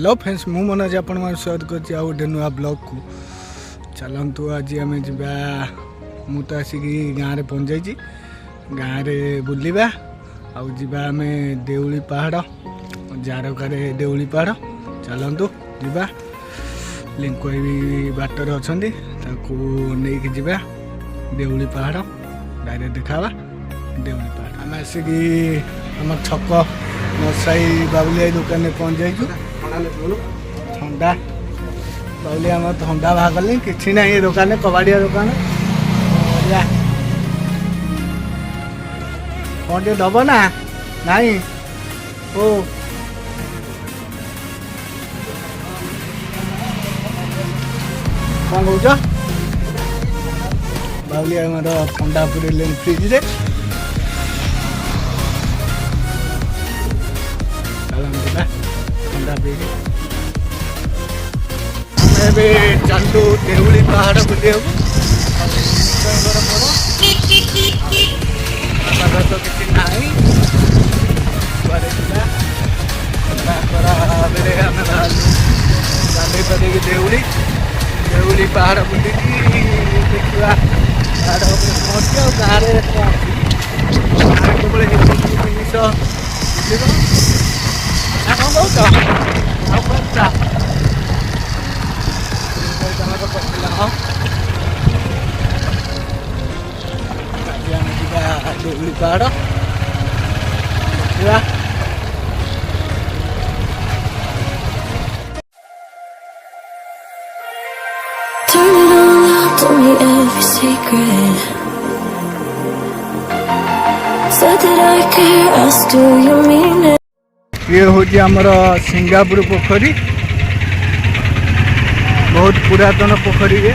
Hello friends मु मनोज आपण मान स्वागत करछि आ गोटे नुआ ब्लॉग को चलंतु आज आम जा मु तो आसिक गाँव में पहुँच जाइए गाँव में बुलवा आम देउली पहाड़ जारकार देउली पहाड़ चलतु जा लिंक भी बाटर अच्छा नहीं जा देउली पहाड़ डायरेक्ट देखा देउली पहाड़ आम आसिक आम छक नसाई बाबुलिया दुकान में पहुँच जाइए ठंडा बाबुलिया आम ठंडा बाहर कले कि ना ये दुकान कबाड़िया दुकान कौन टे दब ना नाई ओ कौन कौच बाबुलिया आमर ठंडा पूरे फ्रिज रे ठंडा पी चलू देउली पहाड़ बुले तो किसी ना गाड़ी कर देउली देउली पहाड़ बुली देखा पहाड़ पहुँचे गाँव केवल जिनिस कौन कौच देउली पहाड़ Turn it all out, told me every secret. Said that I care, asked do you mean it? ये हूँ आमर सिंगापुर पोखरी बहुत पुरातन पोखरी है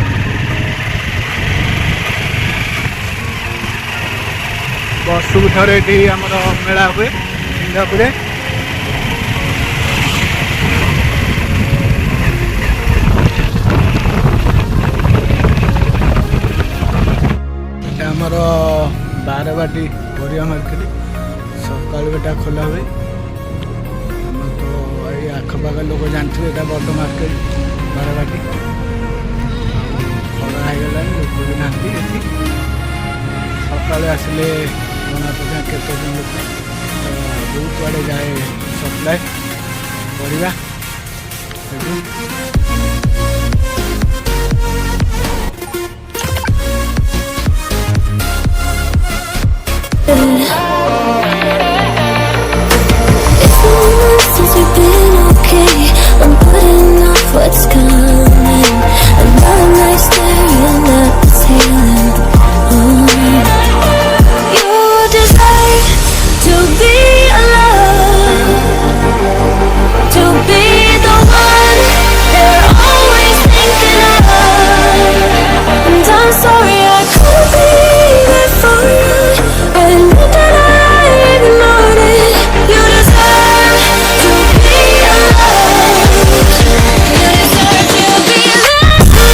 वर्षक थे ये आमर मेला हुए सिंगापुर आमर बारवाटी परिया मार्केट सकाल बेटा खोला हुए तो ये आखपाख लोक जानते हैं बड़ मार्केट बारवाटी खरा होगा लोक भी ना सका आसिले बना पका केत लोक बहुत आड़े जाए सप्लाय परिया Since we've been okay, I'm putting off what's coming. Another night staring at the ceiling. You deserve to be alone, to be the one they're always thinking of. And I'm sorry I couldn't be there for you. I admit that I ignored it. You deserve to be alone. You deserve to be alone.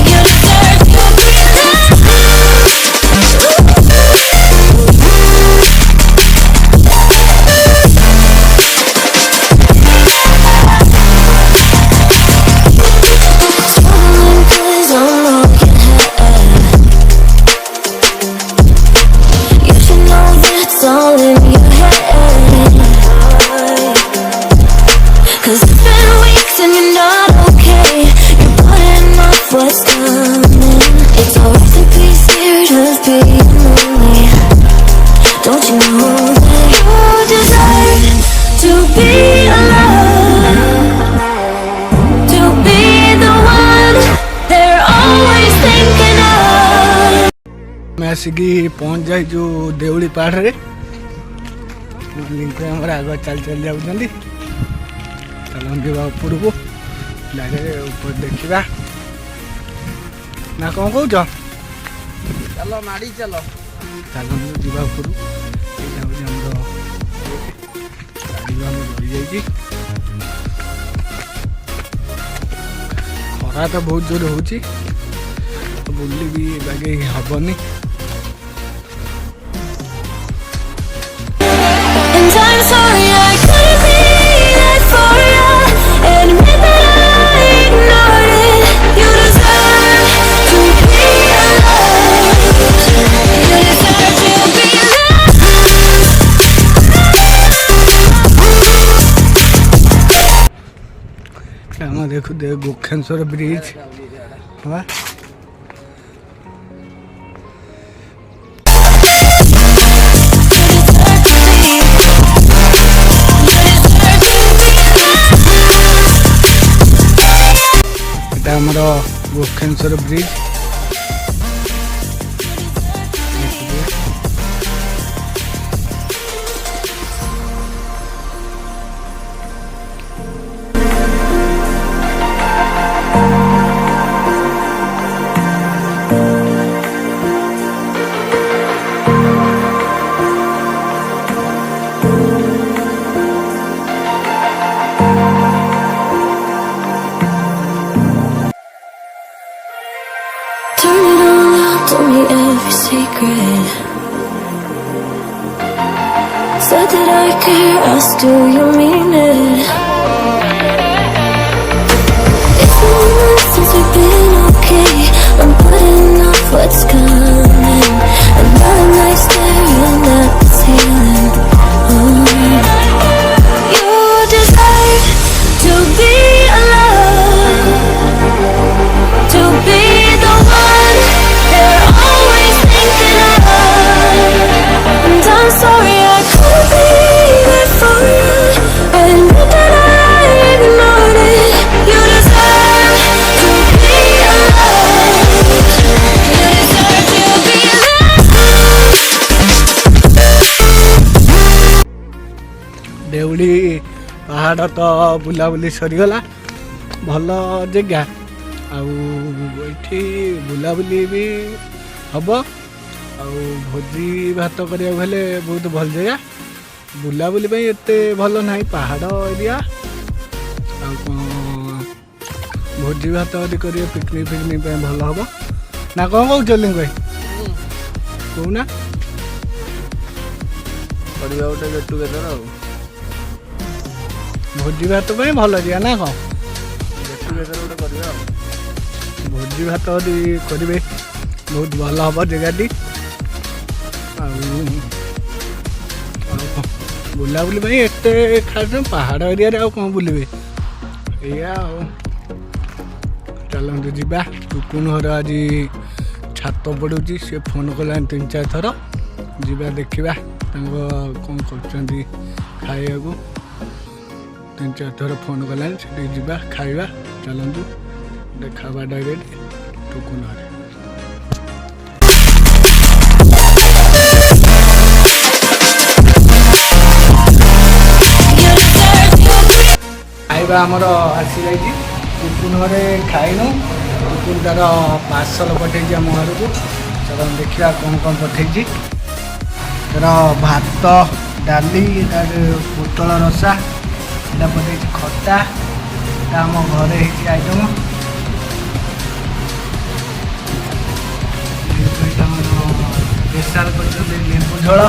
You deserve to be Struggling 'cause I'm broken head. You should know that's all in your head. 'Cause it's been weeks and you're not okay. You're putting off what's coming. It's alright to be scared of being lonely. Don't you know that you deserve to be alone, to be the one they're always thinking of. मैं आसिक पहुँच जाए जो देउली पहाड़ रे link आम आग चल चल जाऊँ चलते ऊपर को डायरेक्ट ऊपर देखा ना कौन कौच चलो माड़ी चलो चलते जा ऊपर गाड़ी रही खरा तो बहुत जोर हो ବୁଲିବି ବାଗେଇ ହବନି। And I'm sorry I couldn't be there for you. Admit that I ignored it. You deserve to be loved. You deserve to be ଆମ ଦେଖୁ ଦେ ଗୋଖେଶ୍ୱର ବ୍ରିଜ ହଁ এটা ଆମର ଗୋଖେଶ୍ୱର bridge. turn it all out, told me every secret. Said that I care, asked do you mean it? It's been a month since we've been okay. I'm putting off what's coming. Another night staring at the ceiling. You deserve to be alone, to be the one they're always thinking of. And I'm sorry I couldn't be there for you. Admit that I ignored it. You deserve to be loved. You deserve to be Deuli ପାହାଡ଼ ତ ବୁଲାବୁଲି ସରିଗଲା। ଭଲ ଜାଗା ଆଉ ଏଇଠି ବୁଲାବୁଲି ବି ହବ ଆଉ ଭୋଜି ଭାତ କରିବାକୁ ହେଲେ ବହୁତ ଭଲ ଜାଗା। ବୁଲାବୁଲି ପାଇଁ ଏତେ ଭଲ ନାହିଁ, ପାହାଡ଼ ଏରିଆ ଆଉ କ'ଣ ଭୋଜି ଭାତ ଯଦି କରିବେ ପିକନିକ୍ ଫିକନିକ୍ ପାଇଁ ଭଲ ହବ ନା କ'ଣ କହୁଛ ଲିଙ୍ଗ ଭାଇ? କହୁନା କରିବା ଗୋଟେ ଗେଟ୍ ଟୁଗେଦର ଆଉ ଭୋଜି ଭାତ ପାଇଁ ଭଲ ଜାଗା ନା କ'ଣ? ଗେଟ୍ ଟୁଗେଦର ଗୋଟେ କରିବା ଆଉ ଭୋଜି ଭାତ ଯଦି କରିବେ ବହୁତ ଭଲ ହବ ଜାଗାଟି। ଆଉ ବୁଲାବୁଲି ପାଇଁ ଏତେ ଖାସ ପାହାଡ଼ ଏରିଆରେ ଆଉ କ'ଣ ବୁଲିବେ ଏଇଆ ଆଉ। ଚାଲନ୍ତୁ ଯିବା। ଟୁକୁନ ଘର ଆଜି ଛାତ ପଡ଼ୁଛି, ସେ ଫୋନ୍ କଲାଣି 3-4 ଥର। ଯିବା ଦେଖିବା ତାଙ୍କ କ'ଣ କରୁଛନ୍ତି ଖାଇବାକୁ। 3-4 ଥର ଫୋନ୍ କଲାଣି, ସେଠିକି ଯିବା ଖାଇବା। ଚାଲନ୍ତୁ ଦେଖା ହେବା ଡାଇରେକ୍ଟ ଟୁକୁନ ଘରେ। ଖାଇବା ଆମର ଆସିଯାଇଛି। ଟୁକୁନ ଘରେ ଖାଇନୁ। ଟୁକୁନ ତାର ପାର୍ସଲ ପଠେଇଛି ଆମ ଘରକୁ। ଚାଲନ୍ତୁ ଦେଖିବା କ'ଣ କ'ଣ ପଠେଇଛି। ତାର ଭାତ, ଡାଲି, ପୋଟଳ ରସା, ଏଇଟା ପଠେଇଛି ଖଟା। ଏଇଟା ଆମ ଘରେ ହେଇଛି ଆଇଟମ୍। ସ୍ପେଶାଲ କରିଛନ୍ତି ଲେମ୍ବୁ ଝୋଳ।